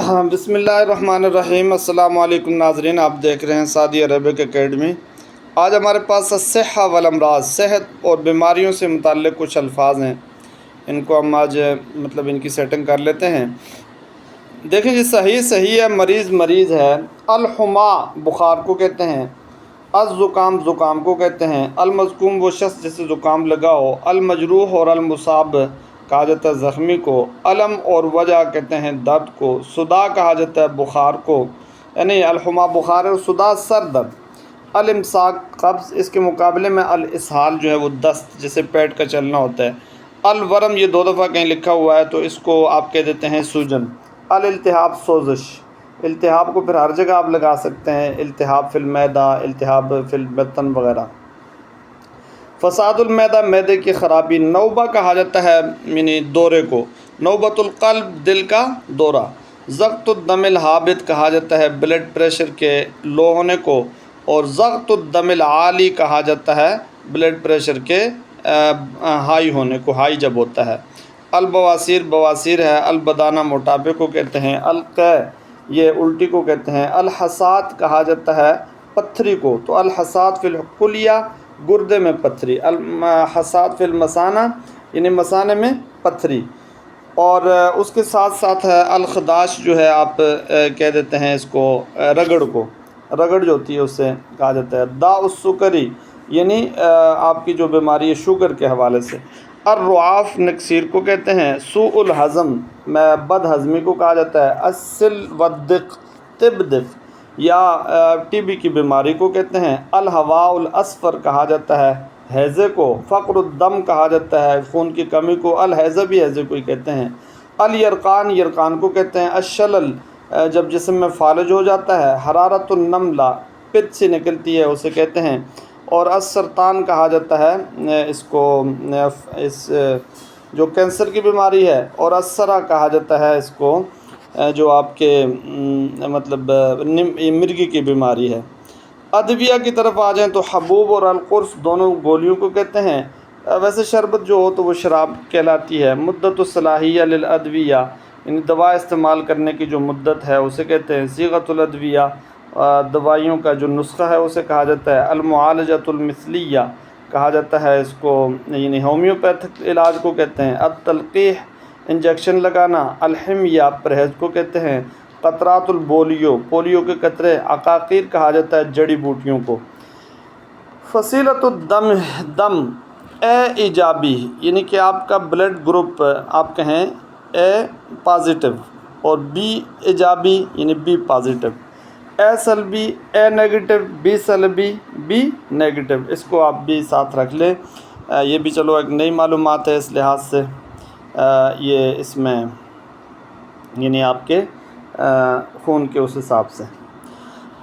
बिस्मिल्लाहिर्रहमानिर्रहीम। अस्सलाम वालेकुम नाज़रीन, आप देख रहे हैं सऊदी अरबिक एकेडमी। आज हमारे पास अस्सिहा वल अमराज, सेहत और बीमारियों से मुताल्लिक़ कुछ अल्फाज हैं। इनको हम आज इनकी सेटिंग कर लेते हैं। देखें जी, सही सही है, मरीज़ मरीज़ है। अलहुमा बुखार को कहते हैं, अज़ुकाम ज़ुकाम को कहते हैं, अलमज़कूम वो शख्स जिसे ज़ुकाम लगा हो, अलमजरूह और अलमुसाब कहा जाता है ज़ख्मी को, अलम और वजह कहते हैं दर्द को, सुदा कहा जाता है बुखार को, यानी अलहुमा बुखार है, सुदा सर दर्द, अलइम्साक कब्ज़, इसके मुकाबले में अलइस्हाल जो है वो दस्त, जैसे पेट का चलना होता है। अलवरम ये 2 दफ़ा कहीं लिखा हुआ है तो इसको आप कह देते हैं सूजन। अलिल्तिहाब सोजिश, इल्तिहाब को फिर हर जगह आप लगा सकते हैं, इल्तिहाब फिल मैदा, इल्तिहाब फिल बतन वगैरह। फसादुल मैदा मैदे की ख़राबी, नौबा कहा जाता है यानी दौरे को, नौबतुल क़ल्ब दिल का दौरा, ज़ग़्तुद्दमिल हाबित कहा जाता है ब्लड प्रेशर के लो होने को, और ज़ग़्तुद्दमिल आली कहा जाता है ब्लड प्रेशर के हाई होने को, हाई जब होता है। अलबवासीर बवासीर है, अलबदाना मोटापे को कहते हैं, अलक़ै ये उल्टी को कहते हैं, अलहसाद कहा जाता है पत्थरी को, तो अलहसाद फिल कुलिया गुर्दे में पत्थरी, अलहसाद फिल मसाना यानी मसाने में पत्थरी, और उसके साथ साथ है अलखदाश जो है आप कह देते हैं इसको रगड़ को, रगड़ जो होती है उससे कहा जाता है। दाउस्सुकरी यानी आपकी जो बीमारी है शुगर के हवाले से। अर्रुआफ नक्सीर को कहते हैं, सूउल हज़म में बद हज़मी को कहा जाता है, अस्सिल वद्दिक तिब्दिक या टीबी की बीमारी को कहते हैं, अलहवाउल अस्फर कहा जाता है हैज़े को, फ़क़्रुद्दम कहा जाता है खून की कमी को, अलहैज़ा भी हैज़े को ही कहते हैं, अलयरकान यरकान को कहते हैं, अशलल जब जिस्म में फालज हो जाता है, हरारतुन्नमला पित्त से निकलती है उसे कहते हैं, और असरतान कहा जाता है इसको इस जो कैंसर की बीमारी है, और असरा कहा जाता है इसको जो आपके मिर्गी की बीमारी है। अदविया की तरफ आ जाएँ तो हबूब और अलकुर्स दोनों गोलियों को कहते हैं। वैसे शरबत जो हो तो वो शराब कहलाती है। मुद्दतुस्सलाहिया लिल अदविया यानी दवा इस्तेमाल करने की जो मुद्दत है उसे कहते हैं। सीगतुल अदविया दवाइयों का जो नुस्खा है उसे कहा जाता है। अलमुआलजतुल मिसलिया कहा जाता है इसको, यानी होम्योपैथिक इलाज को कहते हैं। अत-तलक़ीह इंजेक्शन लगाना, अलहिमिया परहेज़ को कहते हैं। क़तरातुल बोलियो पोलियो के कतरे, अकाकीर कहा जाता है जड़ी बूटियों को। फसीलतुद्दम दम ए इजाबी यानी कि आपका ब्लड ग्रुप आप कहें ए पॉजिटिव, और बी इजाबी यानी बी पॉजिटिव, ए सल्बी ए नेगेटिव, बी सल्बी बी नेगेटिव, इसको आप भी साथ रख लें। ये भी चलो एक नई मालूमात है इस लिहाज से। ये इसमें यानी आपके खून के उस हिसाब से।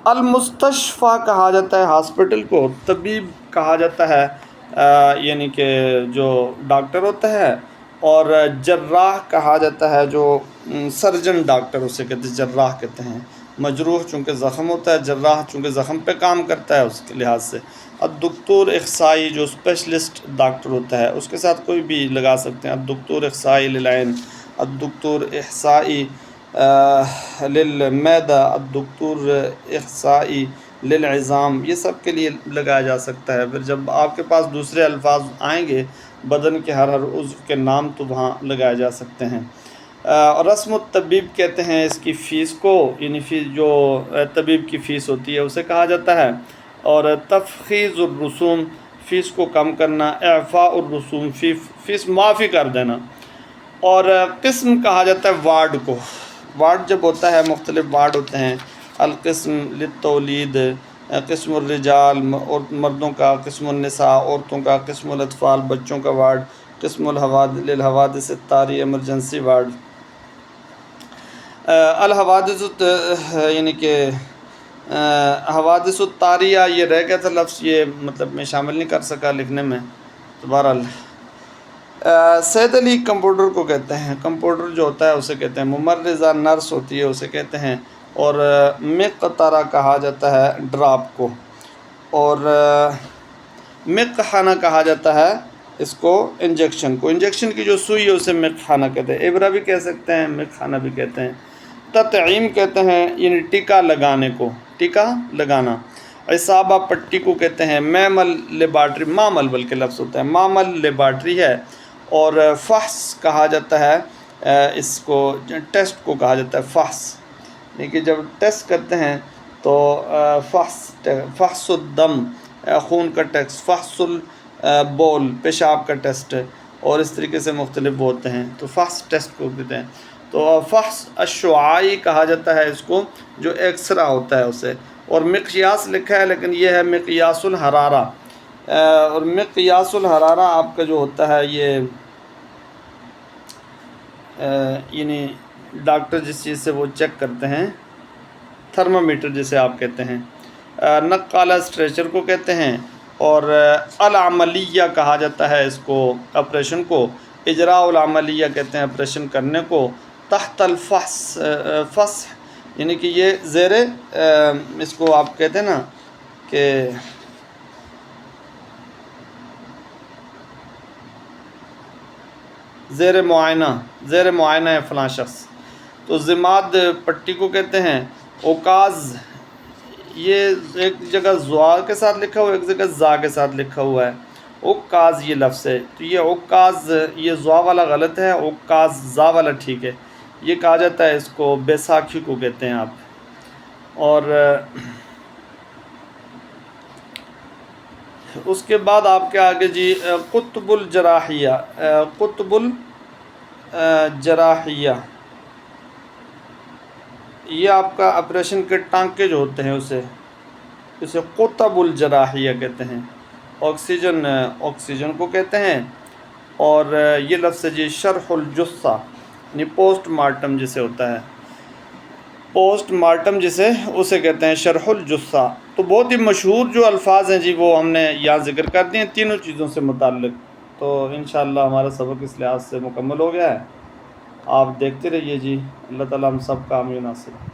अलमुस्तशफ़ा कहा जाता है हॉस्पिटल को, तबीब कहा जाता है यानी कि जो डॉक्टर होता है, और जर्राह कहा जाता है जो सर्जन डॉक्टर उसे कहते हैं, जर्राह कहते हैं। मजरूह चूँकि ज़ख़म होता है, जर्राह चूँकि ज़ख़म पे काम करता है उसके लिहाज से। अद्दुक्तोर इख्साई जो स्पेशलिस्ट डॉक्टर होता है उसके साथ कोई भी लगा सकते हैं। अद्दुक्तोर इख्साई लिलअैन, अद्दुक्तोर इख्साई लिल मैदा, अद्दुक्तोर इख्साई लिलइज़ाम, ये सब के लिए लगाया जा सकता है। फिर जब आपके पास दूसरे अल्फाज आएंगे बदन के हर उज़्व के नाम तो वहाँ लगाए जा सकते हैं। और रस्म तबीब कहते हैं इसकी फ़ीस को, यानी फ़ीस जो तबीब की फ़ीस होती है उसे कहा जाता है। और तफ़ख़ीज़ुर रसूम फ़ीस को कम करना, इफ़ाउर रसूम फ़ीस माफ़ी कर देना। और क़िस्म कहा जाता है वार्ड को, वार्ड जब होता है मुख्तलिफ़ वार्ड होते हैं। अलक़िस्म लित्तौलीद क़िस्मुर रिजाल और मर्दों का, क़िस्मुन निसा औरतों का, क़िस्मुल अत्फ़ाल बच्चों का वार्ड, क़िस्मुल लिल हवादिस तारी एमरजेंसी वार्ड। अल हवादिस यानी कि हवादिस तारिया ये रह गया था लफ्ज़, ये मैं शामिल नहीं कर सका लिखने में, तो बहरहाल सैद अली कंप्यूटर को कहते हैं, कंप्यूटर जो होता है उसे कहते हैं। मुमर्रिज़ा नर्स होती है उसे कहते हैं। और मिक़तरा कहा जाता है ड्राप को, और मिक़खाना कहा जाता है इसको इंजेक्शन को, इंजेक्शन की जो सुई है उसे मिक़खाना कहते हैं। इबरा भी कह सकते हैं, मिक़खाना भी कहते हैं। تطعیم کہتے ہیں یعنی ٹیکا لگانے کو، ٹیکا لگانا۔ اصابہ پٹی کو کہتے ہیں۔ معمل لیبارٹری، معمل بلکہ لفظ ہوتا ہے، معمل لیبارٹری ہے۔ اور فحص کہا جاتا ہے اس کو، ٹیسٹ کو کہا جاتا ہے فحص، لیکن جب ٹیسٹ کرتے ہیں تو فحص الدم خون کا ٹیسٹ، فحص البول پیشاب کا ٹیسٹ، اور اس طریقے سے مختلف ہوتے ہیں، تو فحص ٹیسٹ کو کہتے ہیں۔ تو فحص الشعاعی کہا جاتا ہے اس کو، جو ایکسرا ہوتا ہے اسے۔ اور مقیاس لکھا ہے لیکن یہ ہے مقیاس الحرارہ، اور مقیاس الحرارہ آپ کا جو ہوتا ہے یہ یعنی ڈاکٹر جس چیز سے وہ چیک کرتے ہیں، تھرمامیٹر جسے آپ کہتے ہیں۔ نقالہ اسٹریچر کو کہتے ہیں۔ اور العملیہ کہا جاتا ہے اس کو، آپریشن کو۔ اجراء العملیہ کہتے ہیں آپریشن کرنے کو۔ تحت الفحص، فصح یعنی کہ یہ زیر اس کو آپ کہتے ہیں نا کہ زیر معائنہ، زیر معائنہ ہے فلاں شخص۔ تو ضماد پٹی کو کہتے ہیں۔ اوکاز، یہ ایک جگہ زوا کے ساتھ لکھا ہوا ہے، ایک جگہ زا کے ساتھ لکھا ہوا ہے۔ اوکاز یہ لفظ ہے، تو یہ اوکاز، یہ زوا والا غلط ہے، اوکاز زا والا ٹھیک ہے۔ یہ کہا جاتا ہے اس کو، بیساکھی کو کہتے ہیں آپ۔ اور اس کے بعد آپ کے آگے جی قطب الجراحیہ، قطب الجراحیہ یہ آپ کا آپریشن کے ٹانکے جو ہوتے ہیں اسے قطب الجراحیہ کہتے ہیں۔ آکسیجن کو کہتے ہیں۔ اور یہ لفظ ہے جی شرح الجثہ، یعنی پوسٹ مارٹم جسے ہوتا ہے، پوسٹ مارٹم جسے اسے کہتے ہیں شرح الجثہ۔ تو بہت ہی مشہور جو الفاظ ہیں جی وہ ہم نے یہاں ذکر کر دیے ہیں تینوں چیزوں سے متعلق۔ تو انشاءاللہ ہمارا سبق اس لحاظ سے مکمل ہو گیا ہے۔ آپ دیکھتے رہیے جی، اللہ تعالیٰ ہم سب کا حامی و ناصر۔